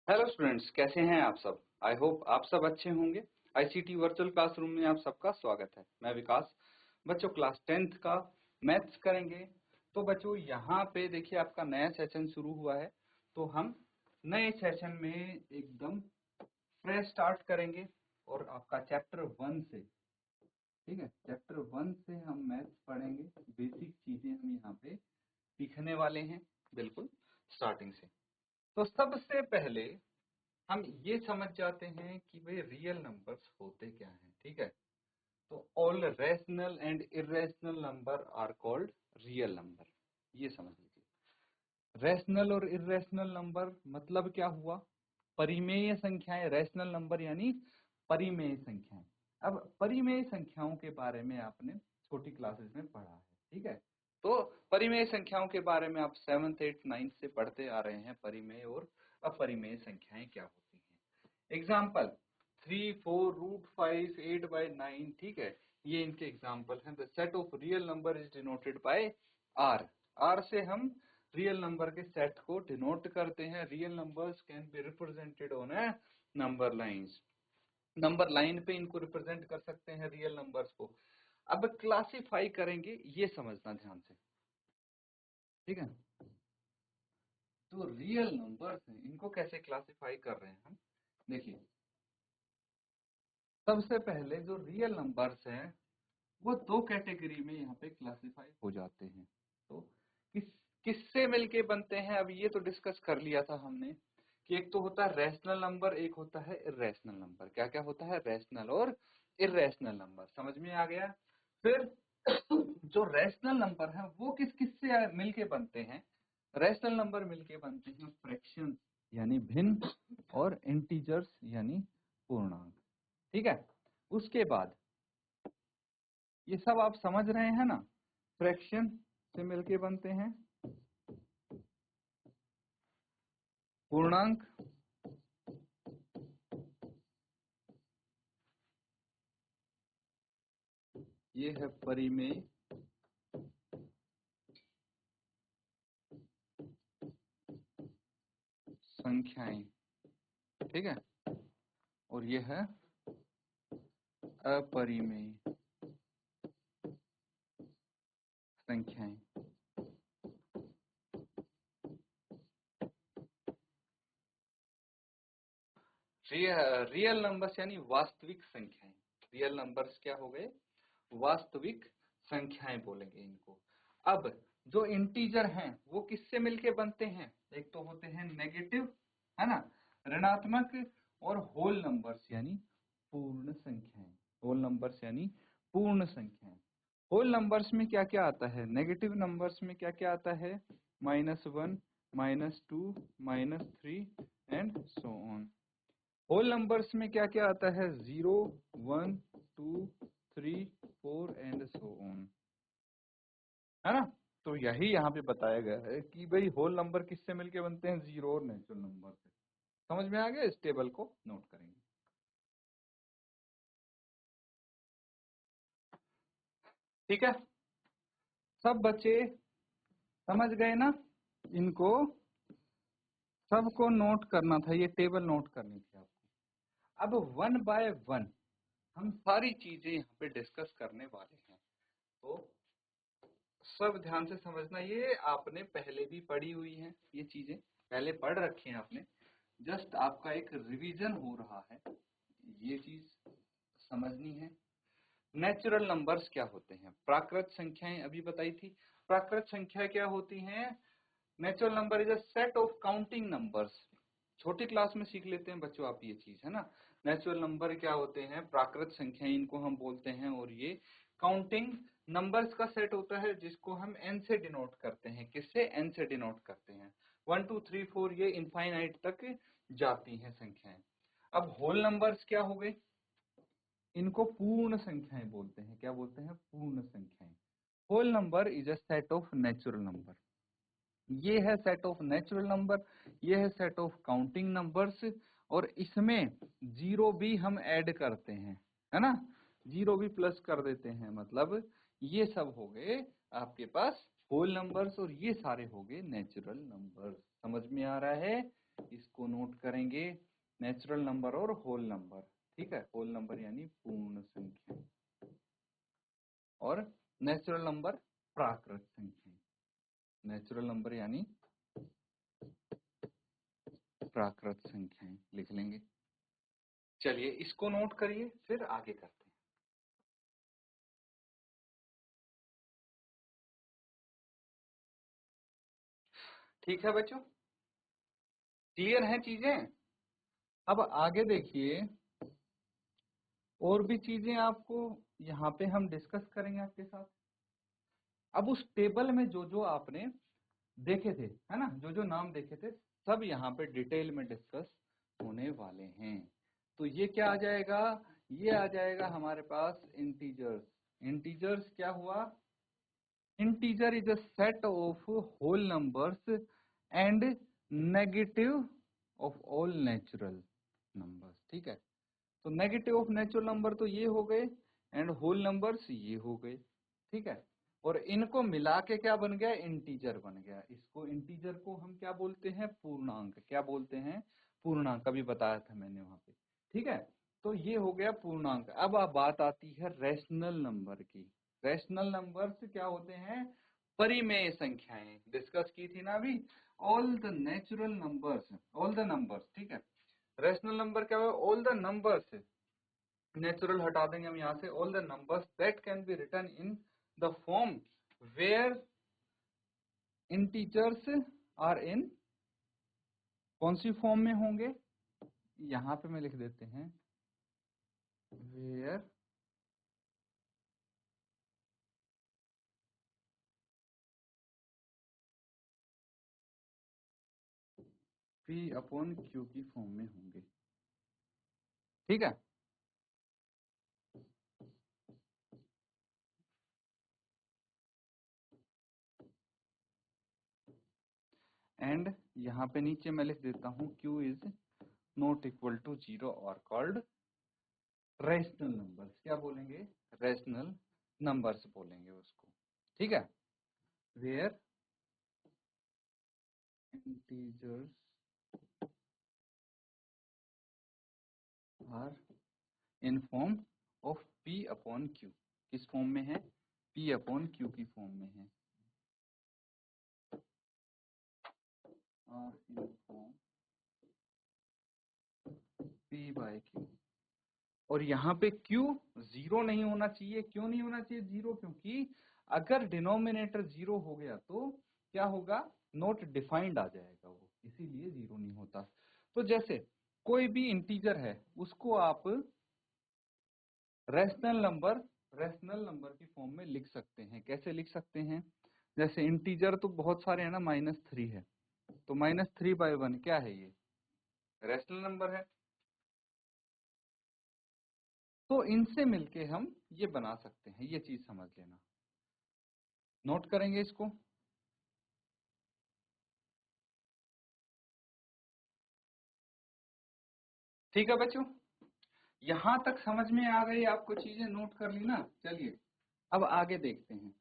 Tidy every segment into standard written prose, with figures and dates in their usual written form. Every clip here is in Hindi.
हेलो स्टूडेंट्स, कैसे हैं आप सब। आई होप आप सब अच्छे होंगे। आईसीटी वर्चुअल क्लासरूम में आप सबका स्वागत है। मैं विकास। बच्चों क्लास 10th का मैथ्स करेंगे। तो बच्चों यहाँ पे देखिए आपका नया सेशन शुरू हुआ है। तो हम नए सेशन में एकदम फ्रेश स्टार्ट करेंगे और आपका चैप्टर 1 से, ठीक है, चैप्टर 1 से हम मैथ्स पढ़ेंगे। बेसिक चीजें हम यहाँ पे सीखने वाले हैं, बिल्कुल स्टार्टिंग से। तो सबसे पहले हम ये समझ जाते हैं कि भाई रियल नंबर्स होते क्या हैं, ठीक है। तो all rational and irrational number are called real number, ये समझ लीजिए। रैशनल और इरेशनल नंबर मतलब क्या हुआ? परिमेय संख्याएं। रैशनल नंबर यानी परिमेय संख्याएं। अब परिमेय संख्याओं के बारे में आपने छोटी क्लासेस में पढ़ा है, ठीक है। तो परिमेय संख्याओं के बारे में आप 7th 8th 9th से पढ़ते आ रहे हैं। परिमेय और अपरिमेय संख्याएं क्या होती हैं। एग्जाम्पल 3, 4, √5, 8/9, ठीक है, ये इनके एग्जाम्पल हैं। The set of real number is denoted by R. R से हम रियल नंबर के सेट को डिनोट करते हैं। Real numbers can be represented on a number lines. Number line पे इनको रिप्रेजेंट कर सकते हैं रियल नंबर्स को। अब क्लासिफाई करेंगे, ये समझना ध्यान से, ठीक है। तो रियल नंबर्स हैं, इनको कैसे क्लासिफाई कर रहे हैं हम, देखिए। सबसे पहले जो रियल नंबर्स हैं वो दो कैटेगरी में यहाँ पे क्लासिफाई हो जाते हैं। तो किस किससे मिलके बनते हैं, अब ये तो डिस्कस कर लिया था हमने कि एक तो होता है रैशनल नंबर, एक होता है इरेशनल नंबर। क्या क्या होता है? रैशनल और इरेशनल नंबर। समझ में आ गया। फिर जो रैशनल नंबर है वो किस किस से मिलके बनते हैं? रैशनल नंबर मिलके बनते हैं फ्रैक्शन यानी भिन्न, और इंटीजर्स यानी पूर्णांक, ठीक है। उसके बाद ये सब आप समझ रहे हैं ना। फ्रैक्शन से मिलके बनते हैं पूर्णांक, ये है परिमेय संख्याएं, ठीक है, और ये है अपरिमेय संख्याएं। रियल नंबर्स यानी वास्तविक संख्याएं। रियल नंबर्स क्या हो गए? वास्तविक संख्याएं बोलेंगे इनको। अब जो इंटीजर हैं वो किससे मिलके बनते हैं? एक तो होते हैं नेगेटिव, है ना, ऋणात्मक, और होल नंबर्स यानी पूर्ण संख्याएं। होल नंबर्स यानी पूर्ण संख्याएं। होल नंबर्स में क्या क्या आता है? नेगेटिव नंबर्स में क्या क्या आता है? -1, -2, -3 and so on. Whole numbers में क्या क्या आता है? 0, 1, 2, 3, 4 एंड सो ऑन, है ना। तो यही यहाँ पे बताया गया है कि भाई होल नंबर किससे मिलके बनते हैं? जीरो और नेचुरल नंबर से। समझ में आ गया? इस टेबल को नोट करेंगे, ठीक है। सब बच्चे समझ गए ना? इनको सबको नोट करना था, ये टेबल नोट करनी थी आपको। अब 1 बाय 1 हम सारी चीजें यहाँ पे डिस्कस करने वाले हैं। तो सब ध्यान से समझना, ये आपने पहले भी पढ़ी हुई है, ये चीजें पहले पढ़ रखी हैं आपने। जस्ट आपका एक रिवीजन हो रहा है, ये चीज समझनी है। नेचुरल नंबर्स क्या होते हैं? प्राकृत संख्याएं अभी बताई थी। प्राकृत संख्या क्या होती हैं? Natural number is a set of counting numbers. छोटी क्लास में सीख लेते हैं बच्चों आप ये चीज, है ना। नेचुरल नंबर क्या होते हैं? प्राकृत संख्याएं इनको हम बोलते हैं। और ये काउंटिंग नंबर्स का सेट होता है जिसको हम n से डिनोट करते हैं। किससे? n से डिनोट करते हैं। 1 2 3 4 ये इनफाइनाइट तक जाती हैं संख्याएं। अब होल नंबर्स क्या हो गए? इनको पूर्ण संख्याएं बोलते हैं। क्या बोलते हैं? पूर्ण संख्याएं। Whole number is a set of natural number. ये है सेट ऑफ नेचुरल नंबर, ये है सेट ऑफ काउंटिंग नंबर्स, और इसमें जीरो भी हम ऐड करते हैं, है ना। जीरो भी प्लस कर देते हैं। मतलब ये सब हो गए आपके पास होल नंबर्स, और ये सारे हो गए नेचुरल नंबर्स। समझ में आ रहा है? इसको नोट करेंगे, नेचुरल नंबर और होल नंबर। ठीक है, होल नंबर यानी पूर्ण संख्या और नेचुरल नंबर प्राकृत संख्या। नेचुरल नंबर यानी प्राकृत संख्याएं लिख लेंगे। चलिए इसको नोट करिए, फिर आगे करते हैं। ठीक है बच्चों, क्लियर है चीजें? अब आगे देखिए, और भी चीजें आपको यहाँ पे हम डिस्कस करेंगे आपके साथ। अब उस टेबल में जो जो आपने देखे थे, है ना, जो जो नाम देखे थे, सब यहाँ पे डिटेल में डिस्कस होने वाले हैं। तो ये क्या आ जाएगा? ये आ जाएगा हमारे पास इंटीजर्स। इंटीजर्स क्या हुआ? Integer is a set of whole numbers and negative of all natural numbers. ठीक है, तो नेगेटिव ऑफ नेचुरल नंबर तो ये हो गए एंड होल नंबर्स ये हो गए। ठीक है, और इनको मिला के क्या बन गया? इंटीजर बन गया। इसको इंटीजर को हम क्या बोलते हैं? पूर्णांक। क्या बोलते हैं? पूर्णांक। अभी बताया था मैंने वहां पे। ठीक है, तो ये हो गया पूर्णांक। अब बात आती है रैशनल नंबर की। रैशनल नंबर्स क्या होते हैं? परिमेय संख्याएं डिस्कस की थी ना अभी। All the natural numbers, all the numbers. ठीक है, रैशनल नंबर क्या हुआ? ऑल द नंबर्स, नेचुरल हटा देंगे हम यहाँ से। All the numbers that can be written in the form where integers are in, कौन सी फॉर्म में होंगे? यहाँ पे मैं लिख देते हैं, वेयर पी अपॉन क्यू की फॉर्म में होंगे। ठीक है, एंड यहाँ पे नीचे मैं लिख देता हूँ Q is not equal to 0 और कॉल्ड रैशनल नंबर्स। क्या बोलेंगे? रैशनल नंबर्स बोलेंगे उसको। ठीक है, where integers are in form of p upon q। किस फॉर्म में है? p अपॉन q की फॉर्म में है। Are in form p by q। और यहाँ पे q 0 नहीं होना चाहिए। क्यों नहीं होना चाहिए 0? क्योंकि अगर डिनोमिनेटर 0 हो गया तो क्या होगा? नॉट डिफाइंड आ जाएगा वो, इसीलिए 0 नहीं होता। तो जैसे कोई भी इंटीजर है उसको आप रैशनल नंबर की फॉर्म में लिख सकते हैं। कैसे लिख सकते हैं? जैसे इंटीजर तो बहुत सारे हैं ना, -3 है, तो -3/1 क्या है? ये रैशनल नंबर है। तो इनसे मिलके हम ये बना सकते हैं। ये चीज समझ लेना, नोट करेंगे इसको। ठीक है बच्चों, यहां तक समझ में आ गई आपको? चीजें नोट कर ली ना? चलिए अब आगे देखते हैं।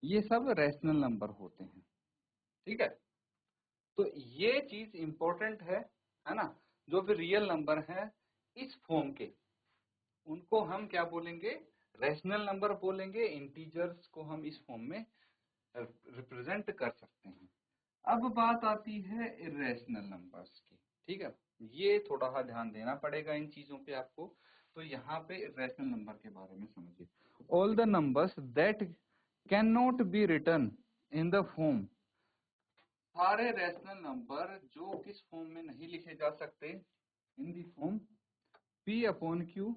ये सब रैशनल नंबर होते हैं। ठीक है, तो ये चीज इंपॉर्टेंट है ना? जो भी रियल नंबर है इस फॉर्म के, उनको हम क्या बोलेंगे? रैशनल नंबर बोलेंगे। इंटीजर्स को हम इस फॉर्म में रिप्रेजेंट कर सकते हैं। अब बात आती है इरेशनल नंबर्स की। ठीक है, ये थोड़ा सा ध्यान देना पड़ेगा इन चीजों पे आपको। तो यहाँ पे इरेशनल नंबर के बारे में समझिए। All the numbers that can not be written in the form, सारे रैशनल नंबर जो किस फॉर्म में नहीं लिखे जा सकते? In the form p upon q।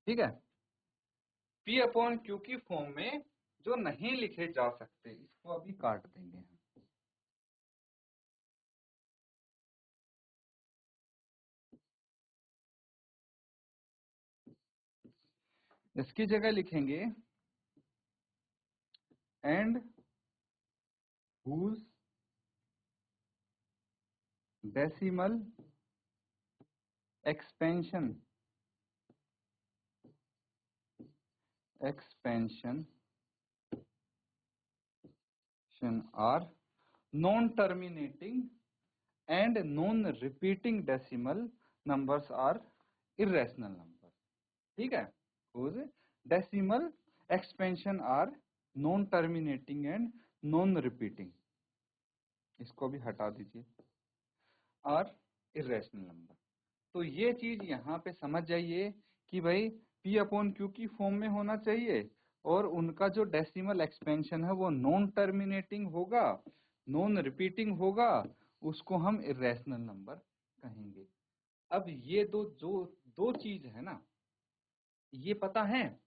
ठीक है, p अपॉन q की फॉर्म में जो नहीं लिखे जा सकते, इसको अभी काट देंगे हम। इसकी जगह लिखेंगे and whose decimal expansion expansion are non-terminating and non-repeating decimal numbers are irrational numbers. ठीक है, whose decimal expansion are non-terminating and non-repeating, इसको भी हटा दीजिए, are irrational number। तो ये चीज यहाँ पे समझ जाइए कि भाई P अपॉन Q की फॉर्म में होना चाहिए और उनका जो डेसिमल एक्सपेंशन है वो नॉन टर्मिनेटिंग होगा, नॉन रिपीटिंग होगा, उसको हम इरेशनल नंबर कहेंगे। अब ये दो चीज है ना, ये पता है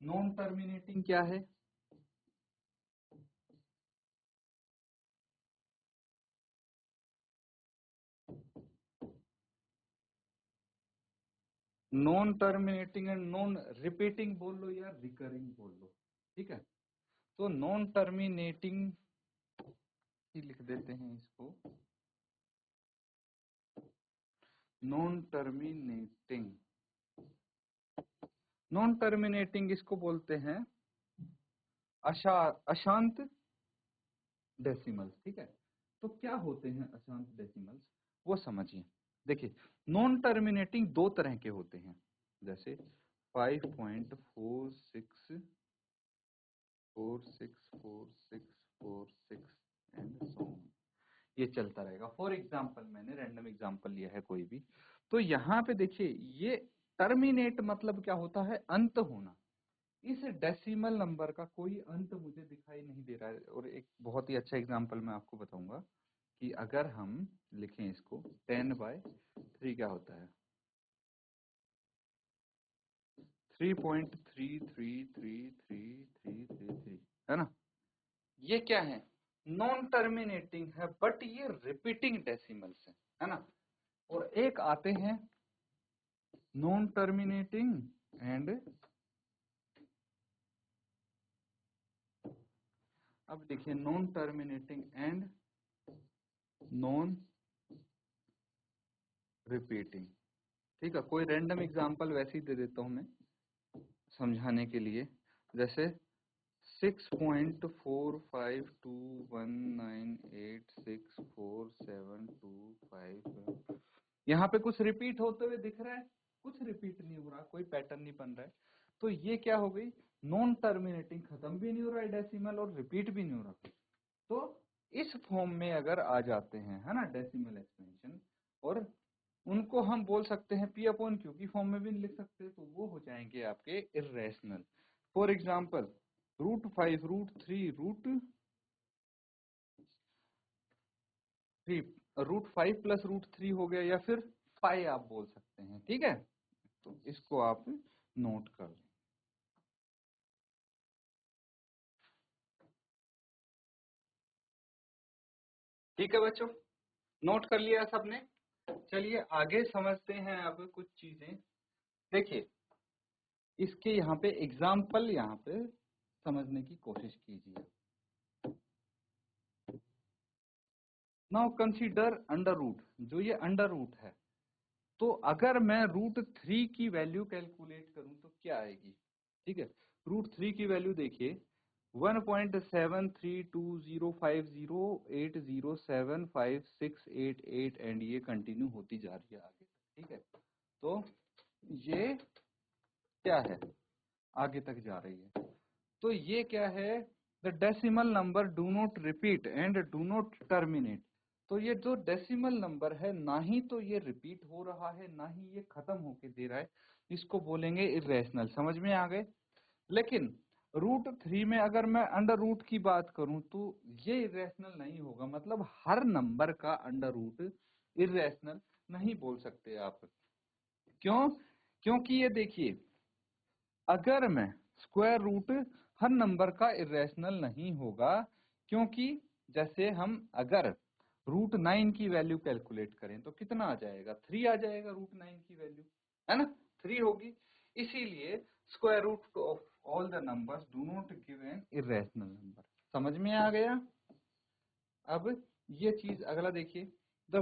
नॉन टर्मिनेटिंग क्या है? Non terminating and non repeating बोल लो या रिकरिंग बोल लो, ठीक है। तो नॉन टर्मिनेटिंग ही लिख देते हैं इसको, नॉन टर्मिनेटिंग, नॉन टर्मिनेटिंग इसको बोलते हैं अशांत डेसिमल्स, ठीक है। तो क्या होते हैं अशांत डेसिमल्स, वो समझिए। देखिए नॉन टर्मिनेटिंग दो तरह के होते हैं, जैसे 5.464646 एंड सो ऑन, ये चलता रहेगा। फॉर एग्जाम्पल मैंने रैंडम एग्जाम्पल लिया है कोई भी, तो यहाँ पे देखिए ये टर्मिनेट मतलब क्या होता है, अंत होना। इस डेसिमल नंबर का कोई अंत मुझे दिखाई नहीं दे रहा है। और एक बहुत ही अच्छा एग्जांपल मैं आपको बताऊंगा कि अगर हम लिखें इसको 10/3 क्या होता है, 3.333333 है ना। ये क्या है, नॉन टर्मिनेटिंग है बट ये रिपीटिंग डेसिमल्स है ना। और एक आते हैं नॉन टर्मिनेटिंग एंड, अब देखिए non terminating and non repeating, ठीक है। कोई रैंडम एग्जांपल वैसे ही दे देता हूं मैं समझाने के लिए, जैसे 6.4521986472 यहाँ पे कुछ रिपीट होते हुए दिख रहा है, कुछ रिपीट नहीं हो रहा, कोई पैटर्न नहीं बन रहा है। तो ये क्या हो गई, नॉन टर्मिनेटिंग, खत्म भी नहीं हो रहा है डेसिमल और रिपीट भी नहीं हो रहा। तो इस फॉर्म में अगर आ जाते हैं है ना डेसिमल एक्सपेंशन, और उनको हम बोल सकते हैं P अपॉन Q की फॉर्म में भी लिख सकते हैं, तो वो हो जाएंगे आपके इर्रेशनल। फॉर एग्जाम्पल √5 √3 √5 प्लस √3 हो गया, या फिर पाई आप बोल सकते हैं, ठीक है। तो इसको आप नोट कर लें। ठीक है बच्चों, नोट कर लिया सबने। चलिए आगे समझते हैं अब कुछ चीजें। देखिए इसके यहाँ पे एग्जाम्पल यहाँ पे समझने की कोशिश कीजिए। नाउ कंसीडर अंडर रूट, जो ये अंडर रूट है, तो अगर मैं √3 की वैल्यू कैलकुलेट करूं तो क्या आएगी, ठीक है। √3 की वैल्यू देखिए 1.732050807568 एंड ये कंटिन्यू होती जा रही है आगे, ठीक है। तो ये क्या है, आगे तक जा रही है। तो ये क्या है, the decimal number do not repeat and do not terminate. तो ये जो डेसिमल नंबर है ना ही तो ये रिपीट हो रहा है ना ही ये खत्म होके दे रहा है, इसको बोलेंगे इरेशनल। समझ में आ गए। लेकिन √3 में अगर मैं अंडर रूट की बात करूं तो ये इरेशनल नहीं होगा, मतलब हर नंबर का अंडर रूट इरेशनल नहीं बोल सकते आप। क्यों, क्योंकि ये देखिए अगर मैं स्क्वायर रूट, हर नंबर का इरेशनल नहीं होगा, क्योंकि जैसे हम अगर √9 की वैल्यू कैलकुलेट करें तो कितना आ जाएगा, 3 आ जाएगा √9 की वैल्यू, है ना, 3 होगी। इसीलिए square root of all the numbers do not give an irrational number. समझ में आ गया। अब ये चीज अगला देखिए, the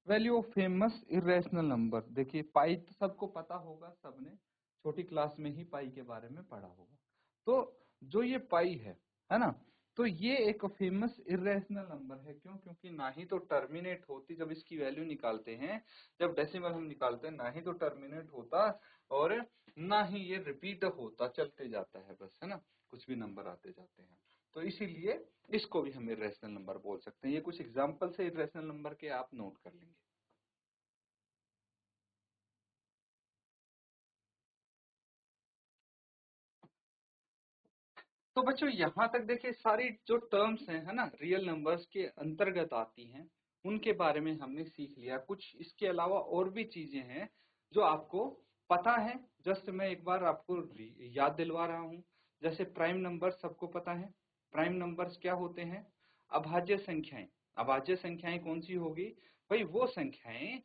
value of famous irrational number. देखिए पाई तो सबको पता होगा, सबने छोटी क्लास में ही पाई के बारे में पढ़ा होगा। तो जो ये पाई है ना, तो ये एक फेमस इरेशनल नंबर है। क्यों? क्योंकि ना ही तो टर्मिनेट होती, जब इसकी वैल्यू निकालते हैं, जब डेसिमल हम निकालते हैं, ना ही तो टर्मिनेट होता और ना ही ये रिपीट होता, चलते जाता है बस, है ना, कुछ भी नंबर आते जाते हैं। तो इसीलिए इसको भी हम इरेशनल नंबर बोल सकते हैं। ये कुछ एग्जाम्पल है इरेशनल नंबर के, आप नोट कर लेंगे। तो बच्चों यहाँ तक देखिए सारी जो टर्म्स हैं, है ना, रियल नंबर्स के अंतर्गत आती हैं, उनके बारे में हमने सीख लिया। कुछ इसके अलावा और भी चीजें हैं जो आपको पता है, जस्ट मैं एक बार आपको याद दिलवा रहा हूँ। जैसे प्राइम नंबर सबको पता है। प्राइम नंबर्स क्या होते हैं? अभाज्य संख्याएं। अभाज्य संख्याएं कौन सी होगी भाई? वो संख्याएं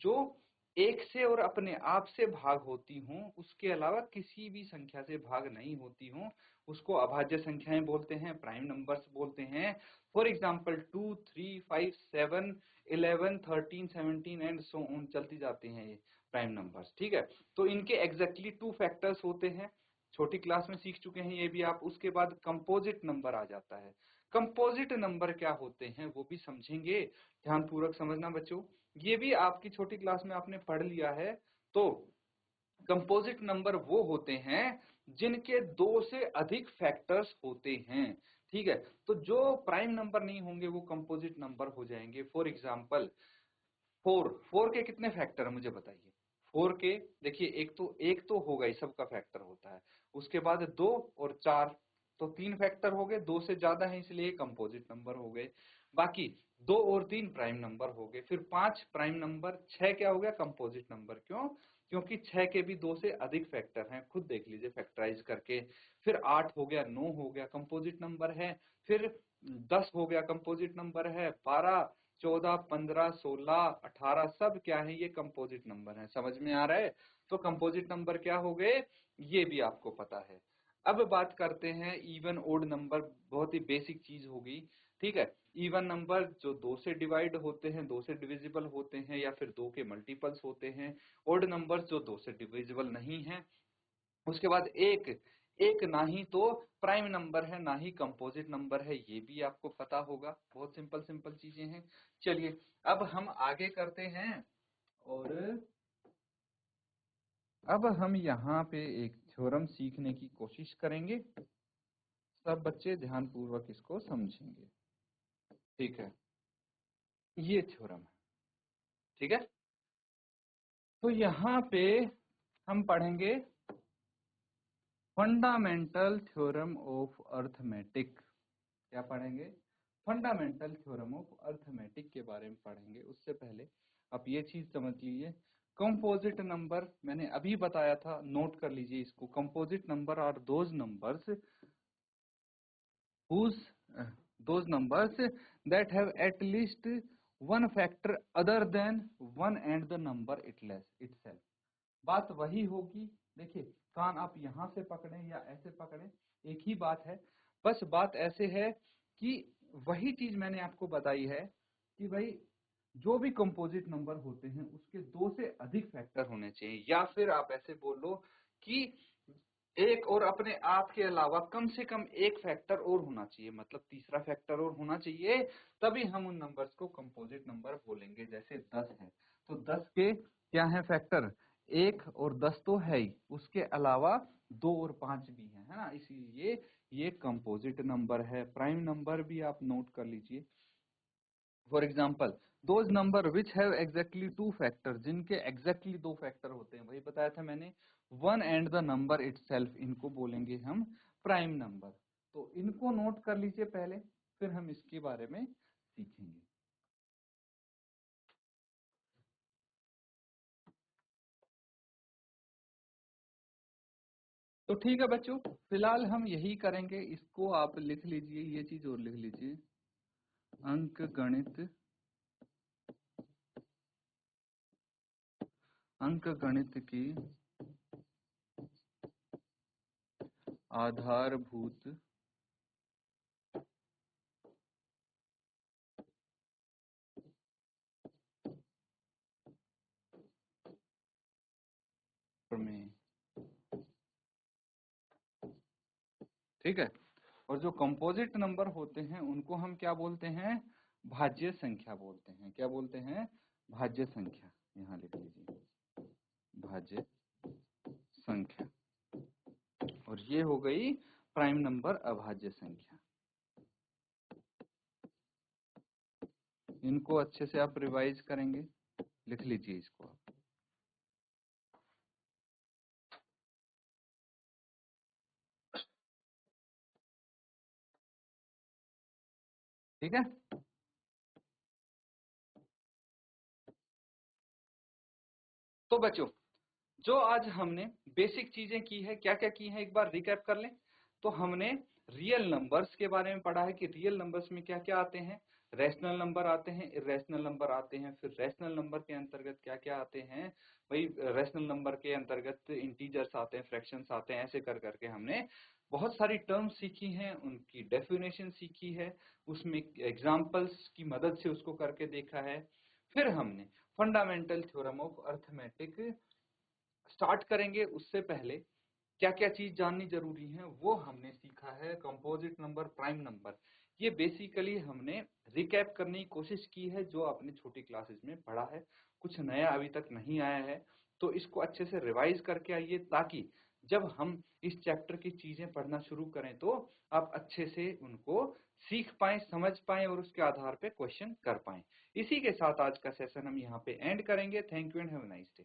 जो एक से और अपने आप से भाग होती हों, उसके अलावा किसी भी संख्या से भाग नहीं होती हों, उसको अभाज्य संख्याएं बोलते हैं, प्राइम नंबर्स बोलते हैं। For example 2, 3, 5, 7, 11, 13, 17 and so on चलती जाती हैं ये प्राइम नंबर्स। ठीक है, तो इनके एग्जैक्टली 2 फैक्टर्स होते हैं, छोटी क्लास में सीख चुके हैं ये भी आप। उसके बाद कंपोजिट नंबर आ जाता है। कंपोजिट नंबर क्या होते हैं वो भी समझेंगे, ध्यान पूर्वक समझना बच्चों। ये भी आपकी छोटी क्लास में आपने पढ़ लिया है। तो कंपोजिट नंबर वो होते हैं जिनके 2 से अधिक फैक्टर्स होते हैं। ठीक है, तो जो प्राइम नंबर नहीं होंगे वो कंपोजिट नंबर हो जाएंगे। फॉर एग्जाम्पल 4 के कितने फैक्टर मुझे बताइए? 4 के देखिए, एक तो होगा ही, सबका फैक्टर होता है। उसके बाद 2 और 4, तो 3 फैक्टर हो गए, 2 से ज्यादा है इसलिए कंपोजिट नंबर हो गए। बाकी 2 और 3 प्राइम नंबर हो गए। फिर 5 प्राइम नंबर, 6 क्या हो गया? Composite number. क्यों? क्योंकि 6 के भी 2 से अधिक फैक्टर हैं, खुद देख लीजिए फैक्टराइज करके। फिर 8 हो गया, 9 हो गया, कंपोजिट नंबर है। फिर 10 हो गया, कंपोजिट नंबर है। 12, 14, 15, 16, 18 सब क्या है? ये कंपोजिट नंबर है। समझ में आ रहा है? तो कंपोजिट नंबर क्या हो गए, ये भी आपको पता है। अब बात करते हैं इवन ओड नंबर, बहुत ही बेसिक चीज होगी। ठीक है, इवन नंबर जो 2 से डिवाइड होते हैं, 2 से डिविजिबल होते हैं, या फिर 2 के मल्टीपल्स होते हैं। ओड नंबर्स जो 2 से डिविजिबल नहीं है। उसके बाद एक एक ना ही तो प्राइम नंबर है, ना ही कंपोजिट नंबर है, ये भी आपको पता होगा। बहुत सिंपल सिंपल चीजें हैं। चलिए अब हम आगे करते हैं, और अब हम यहाँ पे एक थ्योरम सीखने की कोशिश करेंगे। सब बच्चे ध्यान पूर्वक इसको समझेंगे। ठीक है, ये थ्योरम है। ठीक है, तो यहाँ पे हम पढ़ेंगे फंडामेंटल थ्योरम ऑफ अर्थमेटिक। क्या पढ़ेंगे? फंडामेंटल थ्योरम ऑफ अर्थमेटिक के बारे में पढ़ेंगे। उससे पहले आप ये चीज समझ लीजिए, कंपोजिट नंबर मैंने अभी बताया था, नोट कर लीजिए इसको। Composite number are those numbers whose those numbers that have at least one factor other than one and the number itself। बात वही होगी। देखिए, कान आप यहाँ से पकड़े या ऐसे पकड़े, एक ही बात है। बस बात ऐसे है कि वही चीज मैंने आपको बताई है कि भाई जो भी कंपोजिट नंबर होते हैं उसके 2 से अधिक फैक्टर होने चाहिए, या फिर आप ऐसे बोल लो कि एक और अपने आप के अलावा कम से कम एक फैक्टर और होना चाहिए, मतलब तीसरा फैक्टर और होना चाहिए, तभी हम उन नंबर्स को कंपोजिट नंबर बोलेंगे। जैसे 10 है, तो 10 के क्या है फैक्टर? 1 और 10 तो है ही, उसके अलावा 2 और 5 भी है ना, इसीलिए ये कंपोजिट नंबर है। प्राइम नंबर भी आप नोट कर लीजिए। For example those number which have exactly 2 factor, जिनके एग्जैक्टली 2 फैक्टर होते हैं, वही बताया था मैंने, 1 एंड द नंबर इटसेल्फ, इनको बोलेंगे हम प्राइम नंबर। तो इनको नोट कर लीजिए पहले, फिर हम इसके बारे में सीखेंगे। तो ठीक है बच्चों, फिलहाल हम यही करेंगे। इसको आप लिख लीजिए, ये चीज और लिख लीजिए, अंक गणित, अंक गणित की आधारभूत प्रमेय। ठीक है। और जो कंपोजिट नंबर होते हैं उनको हम क्या बोलते हैं, भाज्य संख्या बोलते हैं। क्या बोलते हैं, भाज्य संख्या। यहाँ लिख लीजिए, भाज्य संख्या। और ये हो गई प्राइम नंबर, अभाज्य संख्या। इनको अच्छे से आप रिवाइज करेंगे, लिख लीजिए इसको आप। ठीक है। तो बच्चों, जो आज हमने बेसिक चीजें की है, क्या क्या की है, एक बार रिकैप कर लें। तो हमने रियल नंबर्स के बारे में पढ़ा है कि रियल नंबर्स में क्या क्या आते हैं, रैशनल नंबर आते हैं, इरेशनल नंबर आते हैं। फिर रैशनल नंबर के अंतर्गत क्या क्या आते हैं, वही रैशनल नंबर के अंतर्गत इंटीजर्स आते हैं, फ्रैक्शंस आते हैं। ऐसे कर करके हमने बहुत सारी टर्म्स सीखी हैं, उनकी डेफिनेशन सीखी है, उसमें एग्जाम्पल्स की मदद से उसको करके देखा है। फिर हमने fundamental theorem of arithmetic start करेंगे। उससे पहले क्या क्या चीज जाननी जरूरी है वो हमने सीखा है, कंपोजिट नंबर, प्राइम नंबर। ये बेसिकली हमने रिकैप करने की कोशिश की है जो आपने छोटी क्लासेस में पढ़ा है। कुछ नया अभी तक नहीं आया है, तो इसको अच्छे से रिवाइज करके आइए, ताकि जब हम इस चैप्टर की चीजें पढ़ना शुरू करें तो आप अच्छे से उनको सीख पाएं, समझ पाएं और उसके आधार पे क्वेश्चन कर पाएं। इसी के साथ आज का सेशन हम यहाँ पे एंड करेंगे। Thank you and have a nice day.